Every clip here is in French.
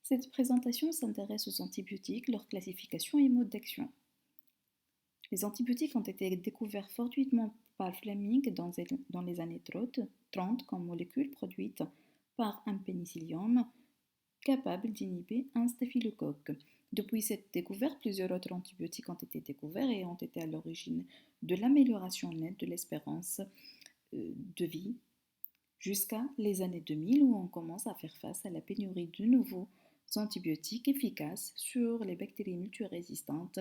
Cette présentation s'intéresse aux antibiotiques, leur classification et mode d'action. Les antibiotiques ont été découverts fortuitement par Fleming dans les années 30 comme molécules produites par un pénicillium capable d'inhiber un staphylocoque. Depuis cette découverte, plusieurs autres antibiotiques ont été découverts et ont été à l'origine de l'amélioration nette de l'espérance de vie jusqu'à les années 2000 où on commence à faire face à la pénurie de nouveaux antibiotiques efficaces sur les bactéries multirésistantes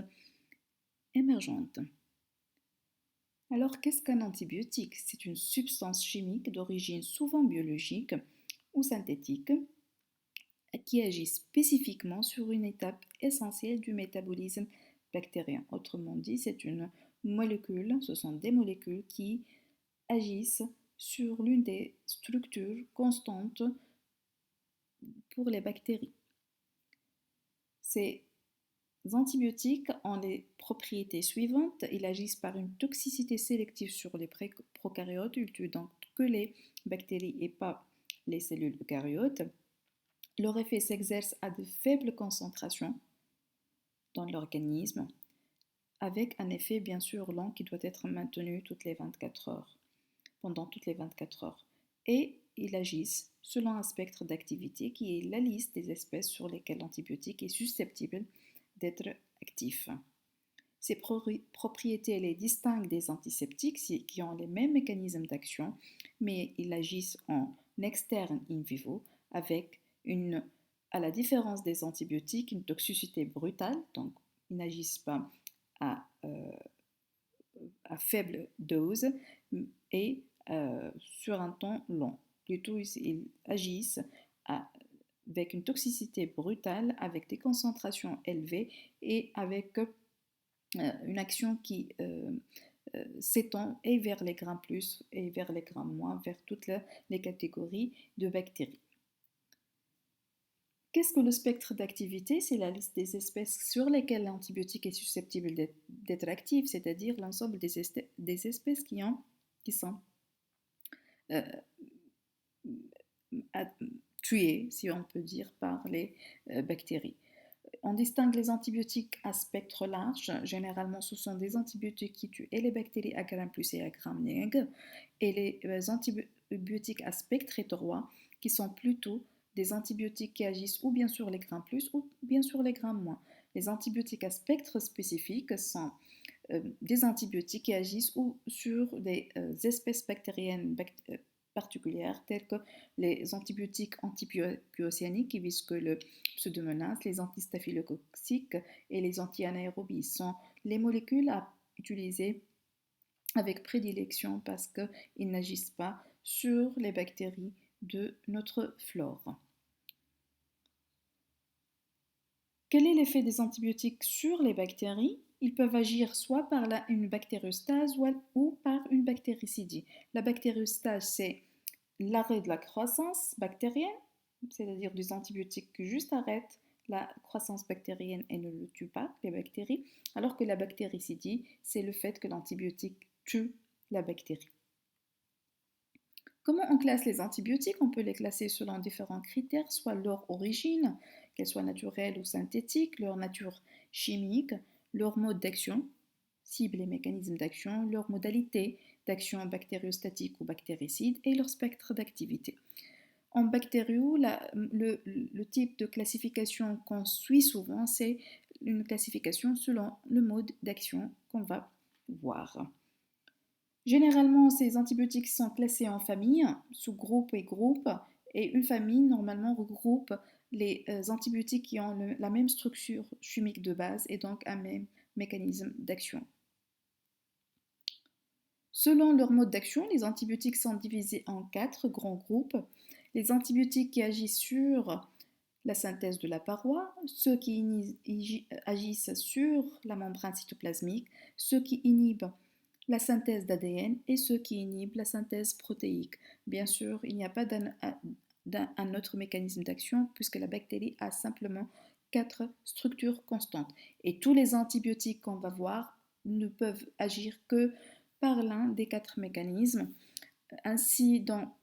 émergentes. Alors, qu'est-ce qu'un antibiotique? C'est une substance chimique d'origine souvent biologique ou synthétique qui agit spécifiquement sur une étape essentielle du métabolisme bactérien. Autrement dit, c'est une molécule, ce sont des molécules qui agissent sur l'une des structures constantes pour les bactéries. Ces antibiotiques ont les propriétés suivantes. Ils agissent par une toxicité sélective sur les prokaryotes, ils tuent donc que les bactéries et pas les cellules eucaryotes. Leur effet s'exerce à de faibles concentrations dans l'organisme, avec un effet bien sûr lent qui doit être maintenu pendant toutes les 24 heures. Et ils agissent selon un spectre d'activité qui est la liste des espèces sur lesquelles l'antibiotique est susceptible d'être actif. Ces propriétés les distinguent des antiseptiques qui ont les mêmes mécanismes d'action, mais ils agissent en externe in vivo avec à la différence des antibiotiques, une toxicité brutale, donc ils n'agissent pas à, faible dose et sur un temps long. Plutôt, ils agissent avec une toxicité brutale, avec des concentrations élevées et avec une action qui s'étend et vers les grammes plus et vers les grammes moins, vers toutes les catégories de bactéries. Qu'est-ce que le spectre d'activité? C'est la liste des espèces sur lesquelles l'antibiotique est susceptible d'être actif, c'est-à-dire l'ensemble des espèces qui sont tuées, si on peut dire, par les bactéries. On distingue les antibiotiques à spectre large. Généralement, ce sont des antibiotiques qui tuent et les bactéries à gram plus et à gram neg, et les antibiotiques à spectre étroit, qui sont plutôt des antibiotiques qui agissent ou bien sur les grammes plus ou bien sur les grammes moins. Les antibiotiques à spectre spécifique sont des antibiotiques qui agissent ou sur des espèces bactériennes particulières telles que les antibiotiques antibiotianiques qui visent que le pseudomonas, les antistaphylococciques et les anti-anaérobies sont les molécules à utiliser avec prédilection parce qu'ils n'agissent pas sur les bactéries de notre flore. Quel est l'effet des antibiotiques sur les bactéries? Ils peuvent agir soit par une bactériostase ou par une bactéricidie. La bactériostase, c'est l'arrêt de la croissance bactérienne, c'est-à-dire des antibiotiques qui juste arrêtent la croissance bactérienne et ne le tuent pas, les bactéries, alors que la bactéricidie, c'est le fait que l'antibiotique tue la bactérie. Comment on classe les antibiotiques? On peut les classer selon différents critères, soit leur origine, qu'elle soit naturelle ou synthétique, leur nature chimique, leur mode d'action, cible et mécanisme d'action, leur modalité d'action bactériostatique ou bactéricide et leur spectre d'activité. En bactério, le type de classification qu'on suit souvent, c'est une classification selon le mode d'action qu'on va voir. Généralement, ces antibiotiques sont classés en famille, sous groupe et groupe, et une famille normalement regroupe les antibiotiques qui ont la même structure chimique de base et donc un même mécanisme d'action. Selon leur mode d'action, les antibiotiques sont divisés en 4 grands groupes. Les antibiotiques qui agissent sur la synthèse de la paroi, ceux qui agissent sur la membrane cytoplasmique, ceux qui inhibent la synthèse d'ADN et ceux qui inhibent la synthèse protéique. Bien sûr, il n'y a pas un autre mécanisme d'action puisque la bactérie a simplement 4 structures constantes. Et tous les antibiotiques qu'on va voir ne peuvent agir que par l'un des 4 mécanismes. Ainsi, dans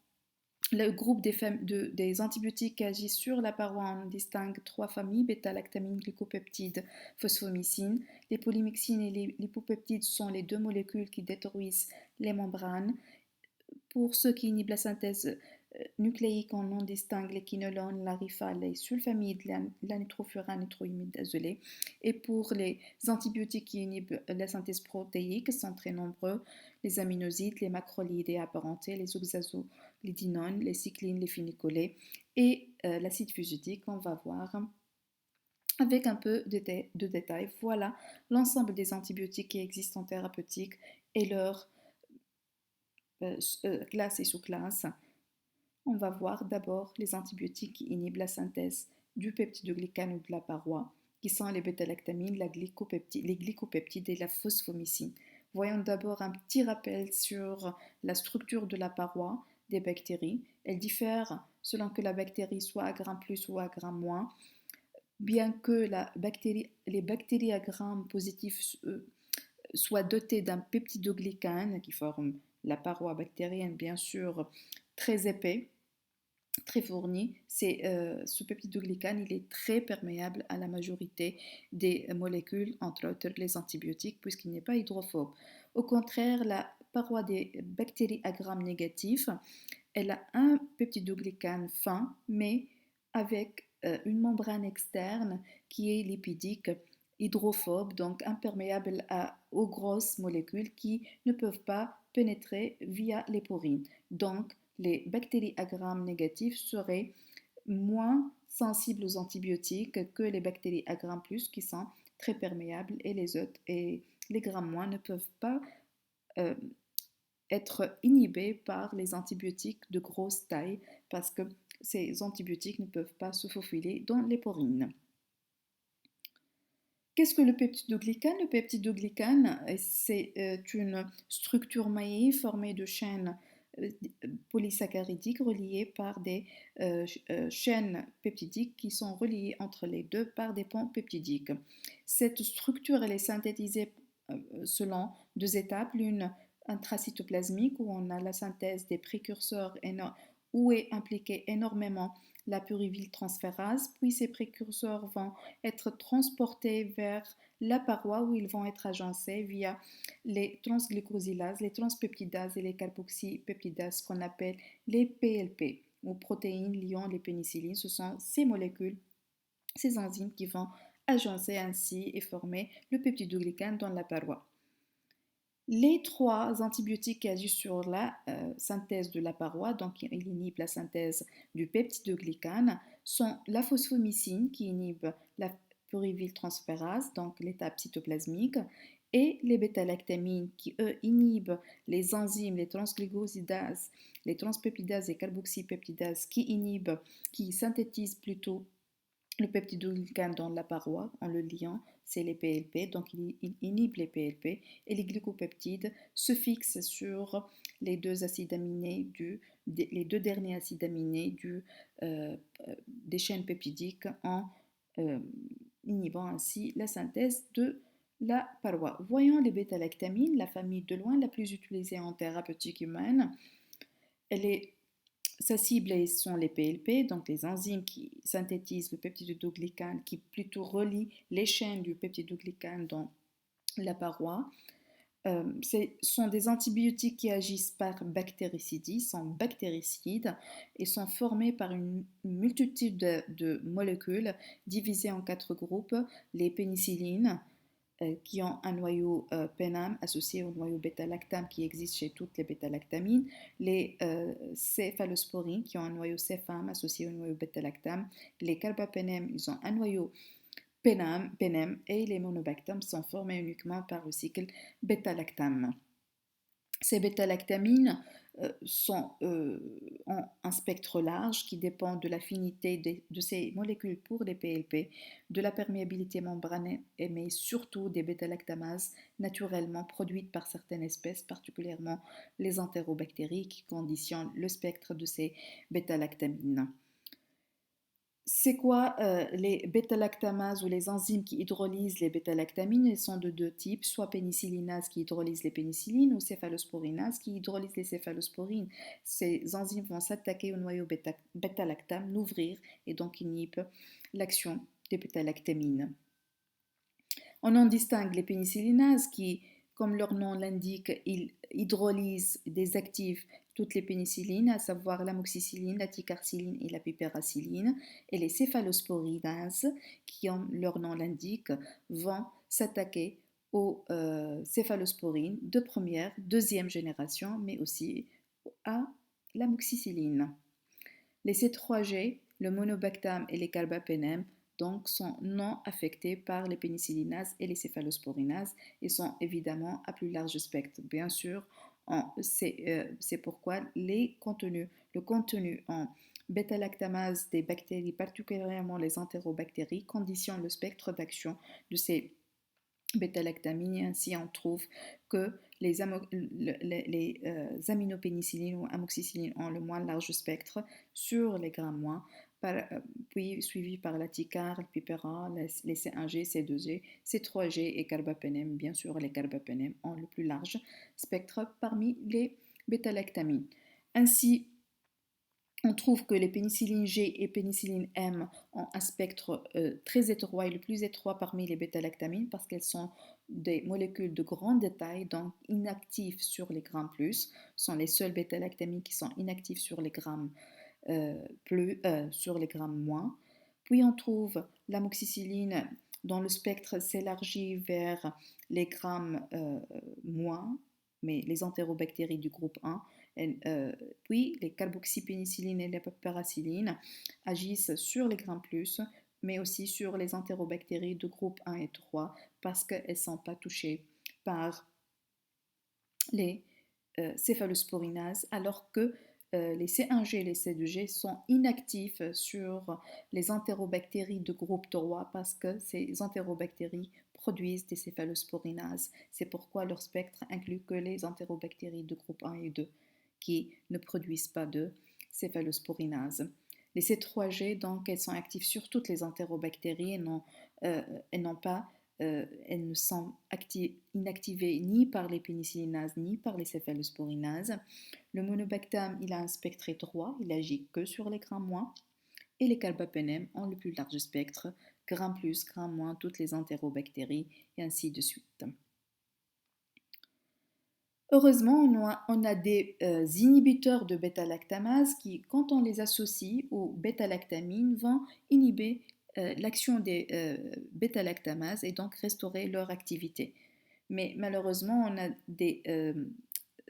Le groupe des antibiotiques qui agissent sur la paroi en distingue trois familles, bêta-lactamine, glycopeptides, phosphomycine. Les polymyxines et les lipopeptides sont les deux molécules qui détruisent les membranes. Pour ceux qui inhibent la synthèse nucléique, on en distingue les quinolones, la rifale, les sulfamides, la nitrofurane, nitroimide azolé. Et pour les antibiotiques qui inhibent la synthèse protéique, sont très nombreux, les aminosides, les macrolides et apparentés, les oxazolidinones, les cyclines, les phénicolés et l'acide fusidique, on va voir avec un peu de détails. Voilà l'ensemble des antibiotiques qui existent en thérapeutique et leurs classes et sous-classes. On va voir d'abord les antibiotiques qui inhibent la synthèse du peptidoglycane ou de la paroi, qui sont les bêta-lactamines, les glycopeptides et la phosphomycine. Voyons d'abord un petit rappel sur la structure de la paroi des bactéries. Elle diffère selon que la bactérie soit à gramme plus ou à gramme moins. Bien que les bactéries à gramme positif soient dotées d'un peptidoglycane qui forme la paroi bactérienne, bien sûr, très épais, très fourni, ce peptidoglycane, il est très perméable à la majorité des molécules, entre autres les antibiotiques, puisqu'il n'est pas hydrophobe. Au contraire, la paroi des bactéries à gramme négatif, elle a un peptidoglycane fin, mais avec une membrane externe qui est lipidique, hydrophobe, donc imperméable aux grosses molécules qui ne peuvent pas pénétrer via les porines. Donc, les bactéries à gramme négatif seraient moins sensibles aux antibiotiques que les bactéries à gramme plus qui sont très perméables et les autres et les grammes moins ne peuvent pas euh, être inhibés par les antibiotiques de grosse taille parce que ces antibiotiques ne peuvent pas se faufiler dans les porines. Qu'est-ce que le peptidoglycane? Le peptidoglycane, c'est une structure maillée formée de chaînes euh, polysaccharidiques reliées par des chaînes peptidiques qui sont reliées entre les deux par des ponts peptidiques. Cette structure, elle est synthétisée selon deux étapes, l'une intracytoplasmique où on a la synthèse des précurseurs où est impliquée énormément la pyruvyltransférase, puis ces précurseurs vont être transportés vers la paroi où ils vont être agencés via les transglycosylases, les transpeptidases et les carboxypeptidases qu'on appelle les PLP ou protéines liant les pénicillines. Ce sont ces molécules, ces enzymes qui vont agencer ainsi et former le peptidoglycane dans la paroi. Les trois antibiotiques qui agissent sur la synthèse de la paroi, donc ils inhibent la synthèse du peptidoglycane, sont la phosphomycine qui inhibe la pyruvyltransférase, donc l'étape cytoplasmique, et les bêta-lactamines qui, eux, inhibent les enzymes, les transglycosidases, les transpeptidases et carboxypeptidases qui synthétisent plutôt le peptidoglycane dans la paroi en le liant, c'est les PLP, donc il inhibe les PLP et les glycopeptides se fixent sur les deux acides aminés les deux derniers acides aminés des chaînes peptidiques en euh, inhibant ainsi la synthèse de la paroi. Voyons les bêta-lactamines, la famille de loin la plus utilisée en thérapeutique humaine. Sa cible sont les PLP, donc les enzymes qui synthétisent le peptidoglycane, qui plutôt relient les chaînes du peptidoglycane dans la paroi. Ce sont des antibiotiques qui agissent par bactéricidie, sont bactéricides et sont formés par une multitude de molécules divisées en quatre groupes, les pénicillines, qui ont un noyau PNAM associé au noyau bêta-lactame qui existe chez toutes les bêta-lactamines, les céphalosporines qui ont un noyau CEPHAM associé au noyau bêta-lactame, les carbapenem, ils ont un noyau PNAM et les monobactams sont formés uniquement par le cycle bêta-lactame. Ces bêta-lactamines ont un spectre large qui dépend de l'affinité de ces molécules pour les PLP, de la perméabilité membranée, mais surtout des bêta-lactamases naturellement produites par certaines espèces, particulièrement les entérobactéries qui conditionnent le spectre de ces bêta-lactamines. C'est quoi les bêta-lactamases ou les enzymes qui hydrolysent les bêta-lactamines? Elles sont de deux types, soit pénicillinase qui hydrolyse les pénicillines ou céphalosporinase qui hydrolyse les céphalosporines. Ces enzymes vont s'attaquer au noyau bêta-lactame, l'ouvrir et donc inhibent l'action des bêta-lactamines. On en distingue les pénicillinases qui, comme leur nom l'indique, ils hydrolysent, désactivent toutes les pénicillines, à savoir l'amoxicilline, la ticarcilline et la piperacilline, et les céphalosporinases qui, comme leur nom l'indique, vont s'attaquer aux céphalosporines de première, deuxième génération, mais aussi à l'amoxicilline. Les C3G, le monobactam et les carbapénem donc sont non affectés par les pénicillinases et les céphalosporinases et sont évidemment à plus large spectre. Bien sûr, c'est pourquoi le contenu en bêta-lactamase des bactéries, particulièrement les entérobactéries, conditionne le spectre d'action de ces bêta-lactamine et ainsi on trouve que les aminopénicillines ou amoxicillines ont le moins large spectre sur les grammes moins, puis suivi par la ticar, le pipera, les C1G, C2G, C3G et carbapénem. Bien sûr, les carbapénem ont le plus large spectre parmi les bêta-lactamines. Ainsi, on trouve que les pénicillines G et pénicilline M ont un spectre très étroit et le plus étroit parmi les bêta-lactamines parce qu'elles sont des molécules de grande taille, donc inactives sur les grammes plus, sont les seules bêta-lactamines qui sont inactives sur les grammes sur les grammes moins. Puis on trouve l'amoxicilline dont le spectre s'élargit vers les grammes moins, mais les entérobactéries du groupe 1. Puis les carboxypénicillines et les paracillines agissent sur les grammes plus, mais aussi sur les entérobactéries de groupe 1 et 3 parce qu'elles ne sont pas touchées par les céphalosporinases, alors que les C1G et les C2G sont inactifs sur les entérobactéries de groupe 3 parce que ces entérobactéries produisent des céphalosporinases. C'est pourquoi leur spectre inclut que les entérobactéries de groupe 1 et 2 qui ne produisent pas de céphalosporinases. Les C3G, donc, elles sont actives sur toutes les entérobactéries et n'ont pas elles ne sont inactivées ni par les pénicillinases ni par les céphalosporinases. Le monobactam, il a un spectre étroit, il agit que sur les grammes moins. Et les carbapénem ont le plus large spectre, grammes plus, grammes moins, toutes les entérobactéries, et ainsi de suite. Heureusement, on a des inhibiteurs de bêta-lactamase qui, quand on les associe aux bêta-lactamines, vont inhiber l'action des bêta-lactamases et donc restaurer leur activité. Mais malheureusement, on a des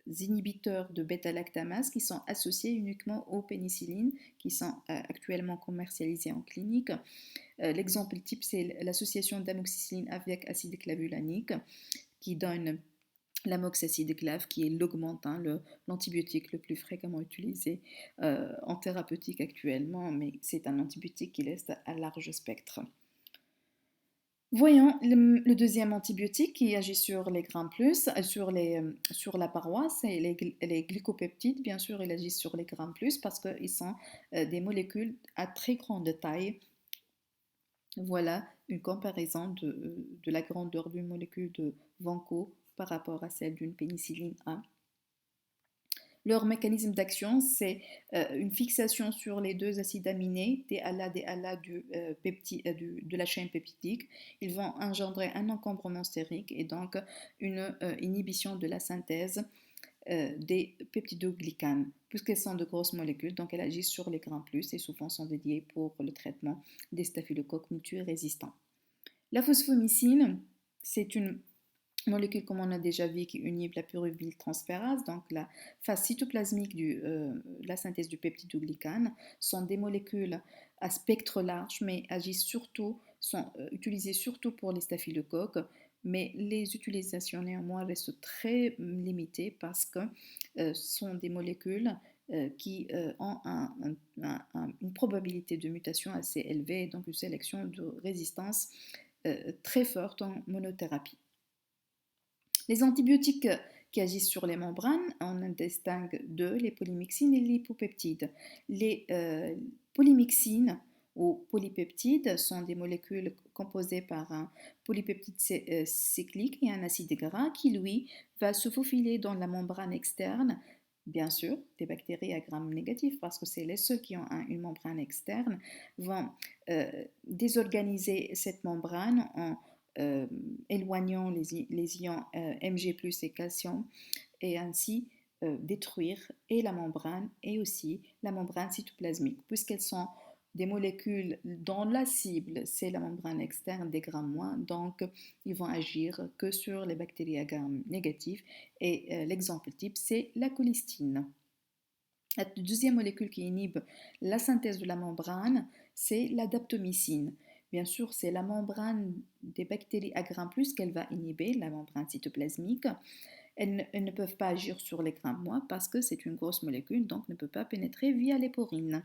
inhibiteurs de bêta-lactamase qui sont associés uniquement aux pénicillines qui sont actuellement commercialisées en clinique. L'exemple type, c'est l'association d'amoxicilline avec acide clavulanique qui donne l'amoxicilline qui est l'augmentin, l'antibiotique le plus fréquemment utilisé en thérapeutique actuellement, mais c'est un antibiotique qui laisse à large spectre. Voyons le deuxième antibiotique qui agit sur les grammes plus, sur la paroi, c'est les glycopeptides. Bien sûr, ils agissent sur les grammes plus parce qu'ils sont des molécules à très grande taille. Voilà une comparaison de la grandeur d'une molécule de Vanco par rapport à celle d'une pénicilline A. Leur mécanisme d'action, c'est une fixation sur les deux acides aminés, DALA de la chaîne peptidique. Ils vont engendrer un encombrement stérique et donc une inhibition de la synthèse des peptidoglycanes, puisqu'elles sont de grosses molécules, donc elles agissent sur les grains plus et souvent sont dédiées pour le traitement des staphylocoques multirésistants. La phosphomycine, c'est une molécule, comme on a déjà vu, qui inhibe la pyruvyltransférase, donc la phase cytoplasmique de la synthèse du peptidoglycane, sont des molécules à spectre large, mais sont utilisées surtout pour les staphylocoques, mais les utilisations néanmoins restent très limitées parce que sont des molécules qui ont une probabilité de mutation assez élevée et donc une sélection de résistance très forte en monothérapie. Les antibiotiques qui agissent sur les membranes, on en distingue deux, les polymyxines et les lipopeptides. Les polymyxines ou polypeptides sont des molécules composées par un polypeptide cyclique et un acide gras qui, lui, va se faufiler dans la membrane externe. Bien sûr, des bactéries à gram négatif, parce que c'est les seuls qui ont une membrane externe, vont désorganiser cette membrane en éloignant les ions Mg+ et calcium et ainsi détruire et la membrane et aussi la membrane cytoplasmique, puisqu'elles sont des molécules dont la cible, c'est la membrane externe des grammes-, donc ils vont agir que sur les bactéries à gram négatif et l'exemple type, c'est la colistine. La deuxième molécule qui inhibe la synthèse de la membrane, c'est la daptomycine. Bien sûr, c'est la membrane des bactéries à gram+ qu'elle va inhiber, la membrane cytoplasmique. Elles ne peuvent pas agir sur les grammes- parce que c'est une grosse molécule, donc ne peut pas pénétrer via les porines.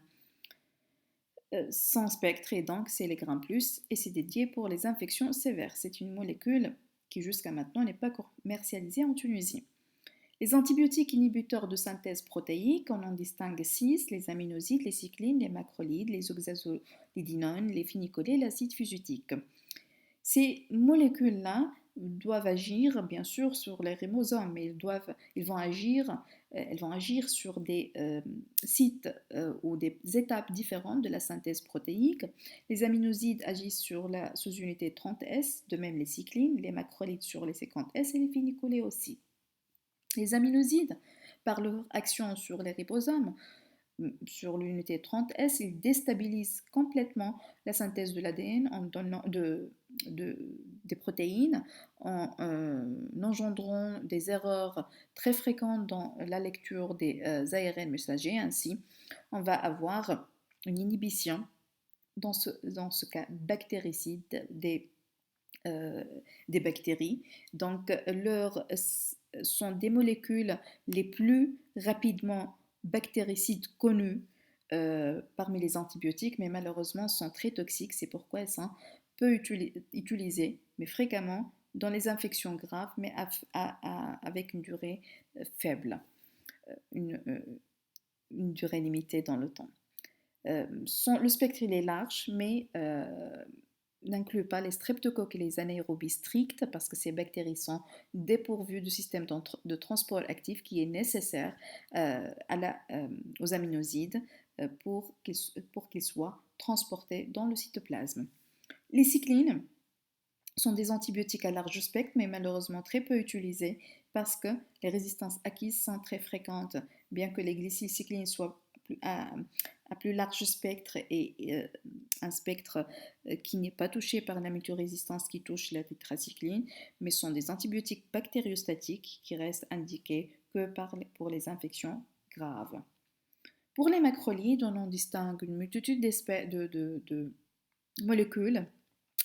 Son spectre est donc c'est les grammes+, et c'est dédié pour les infections sévères. C'est une molécule qui jusqu'à maintenant n'est pas commercialisée en Tunisie. Les antibiotiques inhibiteurs de synthèse protéique, on en distingue 6, les aminosides, les cyclines, les macrolides, les oxazolidinones, les phénicolés, l'acide fusidique. Ces molécules-là doivent agir bien sûr sur les ribosomes, mais elles vont agir sur des sites ou des étapes différentes de la synthèse protéique. Les aminosides agissent sur la sous-unité 30S, de même les cyclines, les macrolides sur les 50S et les phénicolés aussi. Les aminosides, par leur action sur les ribosomes, sur l'unité 30S, ils déstabilisent complètement la synthèse de l'ADN en donnant des protéines, en engendrant des erreurs très fréquentes dans la lecture des ARN messagers. Ainsi, on va avoir une inhibition, dans ce cas bactéricide, des bactéries. Donc, sont des molécules les plus rapidement bactéricides connues parmi les antibiotiques, mais malheureusement sont très toxiques. C'est pourquoi elles sont peu utilisées, mais fréquemment dans les infections graves, mais avec une durée faible, une, euh, une durée limitée dans le temps. Le spectre il est large, mais n'inclut pas les streptocoques et les anaérobies strictes parce que ces bactéries sont dépourvues du système de transport actif qui est nécessaire aux aminosides pour qu'ils soient transportés dans le cytoplasme. Les cyclines sont des antibiotiques à large spectre, mais malheureusement très peu utilisés parce que les résistances acquises sont très fréquentes, bien que les glycylcyclines soient à plus large spectre et un spectre qui n'est pas touché par la multirésistance qui touche la tétracycline, mais sont des antibiotiques bactériostatiques qui restent indiqués que pour les infections graves. Pour les macrolides, on en distingue une multitude de molécules.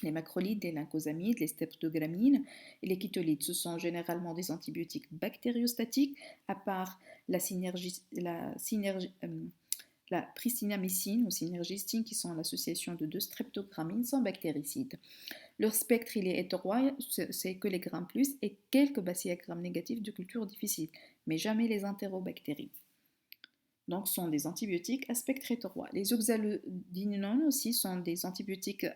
Les macrolides, les lyncosamides, les streptogramines et les chitolides, ce sont généralement des antibiotiques bactériostatiques, à part la pristinamycine ou synergistine, qui sont l'association de 2 streptogramines, sont bactéricides. Leur spectre il est hétéroïde, c'est que les grammes+ et quelques bacilles à gram négatifs de culture difficile, mais jamais les entérobactéries. Donc, sont des antibiotiques à spectre hétéroïde. Les oxazolidinones aussi sont des antibiotiques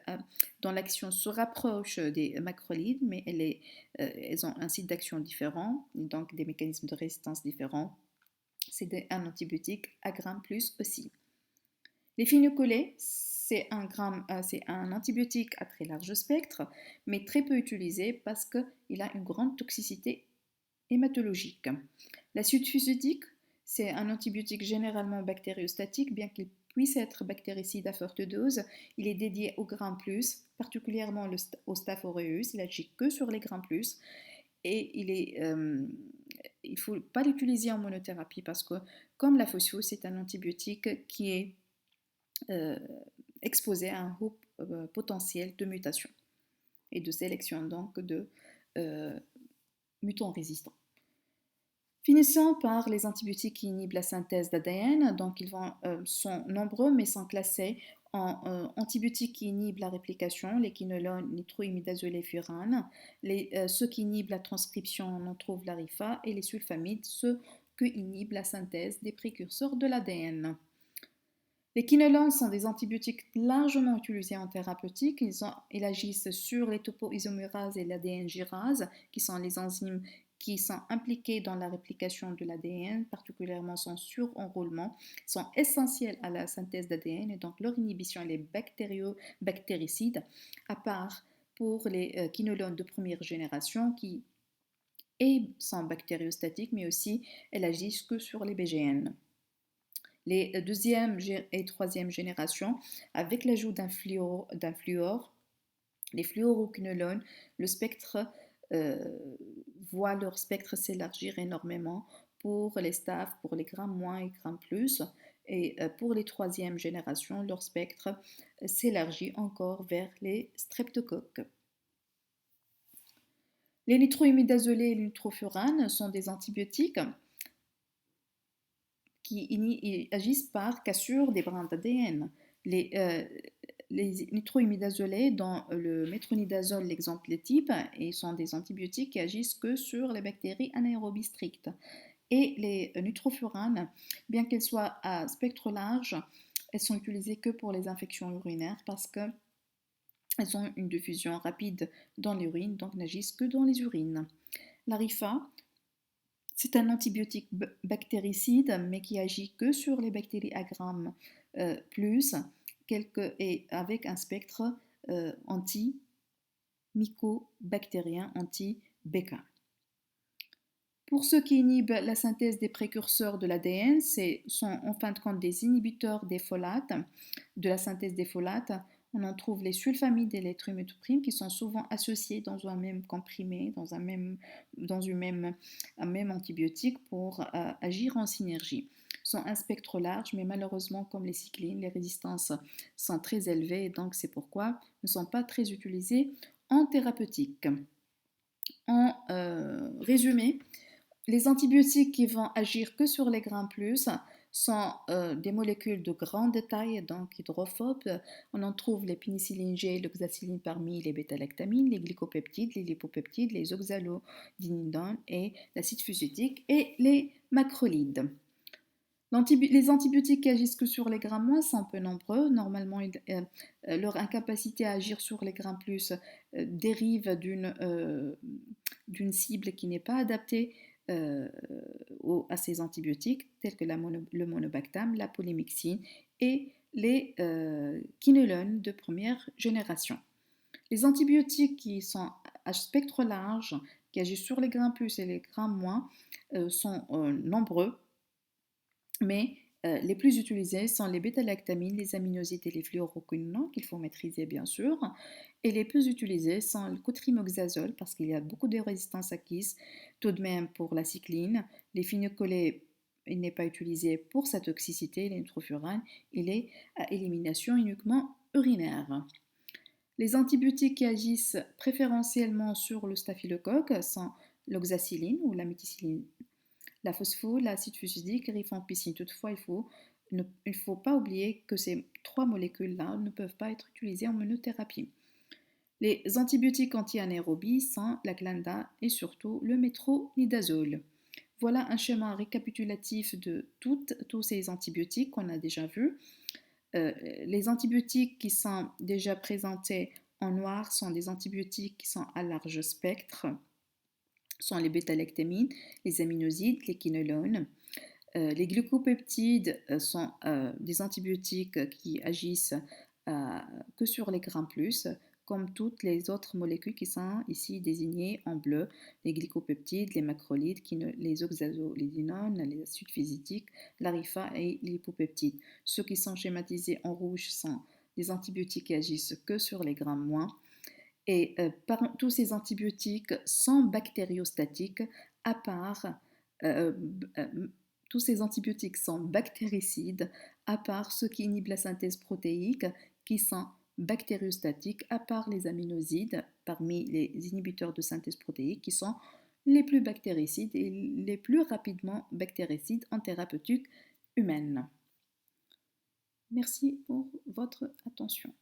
dont l'action se rapproche des macrolides, mais elles ont un site d'action différent, donc des mécanismes de résistance différents. C'est un antibiotique à gram+ aussi. Les phénicolés, c'est un antibiotique à très large spectre, mais très peu utilisé parce qu'il a une grande toxicité hématologique. L'acide fusidique, c'est un antibiotique généralement bactériostatique, bien qu'il puisse être bactéricide à forte dose. Il est dédié aux grammes+, particulièrement au Staph aureus. Il agit que sur les grammes+. Et il ne faut pas l'utiliser en monothérapie parce que, comme la phospho, c'est un antibiotique qui est exposé à un haut potentiel de mutation et de sélection donc de mutants résistants. Finissons par les antibiotiques qui inhibent la synthèse d'ADN. Donc, ils sont nombreux, mais sont classés en antibiotiques qui inhibent la réplication, les quinolones, nitroimidazole furane. Ceux qui inhibent la transcription, on en trouve la RIFA, et les sulfamides, ceux qui inhibent la synthèse des précurseurs de l'ADN. Les quinolones sont des antibiotiques largement utilisés en thérapeutique. Ils agissent sur les topoisomérases et l'ADN gyrase, qui sont les enzymes qui sont impliquées dans la réplication de l'ADN, particulièrement son surenrôlement, sont essentiels à la synthèse d'ADN et donc leur inhibition est bactéricide, à part pour les quinolones de première génération qui sont bactériostatiques, mais aussi elles agissent que sur les BGN. Les deuxième et troisième générations, avec l'ajout d'un fluor, les fluoroquinolones, le spectre euh, voit leur spectre s'élargir énormément pour les staph, pour les grammes moins et grammes plus. Et pour les troisième générations, leur spectre s'élargit encore vers les streptocoques. Les nitroimidazolés et le nitrofurane sont des antibiotiques qui agissent par cassure des brins d'ADN. Les nitroimidazolés, dans le métronidazole, l'exemple type, et sont des antibiotiques qui agissent que sur les bactéries anaérobies strictes. Et les nitrofuranes, bien qu'elles soient à spectre large, elles sont utilisées que pour les infections urinaires parce qu'elles ont une diffusion rapide dans l'urine, donc n'agissent que dans les urines. L'Arifa, c'est un antibiotique bactéricide, mais qui agit que sur les bactéries agrammes plus, et avec un spectre anti-mycobactérien, anti-BK. Pour ceux qui inhibent la synthèse des précurseurs de l'ADN, ce sont en fin de compte des inhibiteurs des folates, de la synthèse des folates. On en trouve les sulfamides et les trimethoprim qui sont souvent associés dans un même comprimé, dans un même antibiotique pour agir en synergie. Ils ont un spectre large, mais malheureusement, comme les cyclines, les résistances sont très élevées et donc c'est pourquoi ils ne sont pas très utilisés en thérapeutique. En résumé, les antibiotiques qui vont agir que sur les grains plus sont des molécules de grande taille, donc hydrophobes. On en trouve les pénicillines G, l'oxacilline parmi les bêta-lactamines, les glycopeptides, les lipopeptides, les oxalodinidones et l'acide fusidique et les macrolides. Les antibiotiques qui agissent que sur les grains moins sont peu nombreux. Normalement, leur incapacité à agir sur les grains plus dérive d'une cible qui n'est pas adaptée à ces antibiotiques, tels que le monobactam, la polymyxine et les quinolones de première génération. Les antibiotiques qui sont à spectre large, qui agissent sur les grains plus et les grains moins, sont nombreux, mais les plus utilisés sont les bêta-lactamines, les aminosides et les fluoroquinolones, qu'il faut maîtriser bien sûr. Et les plus utilisés sont le cotrimoxazole, parce qu'il y a beaucoup de résistance acquise, tout de même pour la cycline. Les phénocolés, il n'est pas utilisé pour sa toxicité, les nitrofuranes, il est à élimination uniquement urinaire. Les antibiotiques qui agissent préférentiellement sur le staphylocoque sont l'oxacilline ou la méticilline, la phosphore, l'acide fusidique, rifampicine. Toutefois, il ne faut pas oublier que ces trois molécules-là ne peuvent pas être utilisées en monothérapie. Les antibiotiques anti-anaérobies sont la glanda et surtout le métronidazole. Voilà un schéma récapitulatif de tous ces antibiotiques qu'on a déjà vus. Les antibiotiques qui sont déjà présentés en noir sont des antibiotiques qui sont à large spectre, sont les bêta-lactamines, les aminosides, les quinolones. Les glucopeptides sont des antibiotiques qui agissent que sur les grains plus, comme toutes les autres molécules qui sont ici désignées en bleu, les glycopeptides, les macrolides, les oxazolidinones, les acides physidiques, l'arifa et les lipopeptides. Ceux qui sont schématisés en rouge sont des antibiotiques qui agissent que sur les grains moins. Et tous ces antibiotiques sont bactériostatiques, à part euh, tous ces antibiotiques sont bactéricides, à part ceux qui inhibent la synthèse protéique, qui sont bactériostatiques, à part les aminosides, parmi les inhibiteurs de synthèse protéique, qui sont les plus bactéricides et les plus rapidement bactéricides en thérapeutique humaine. Merci pour votre attention.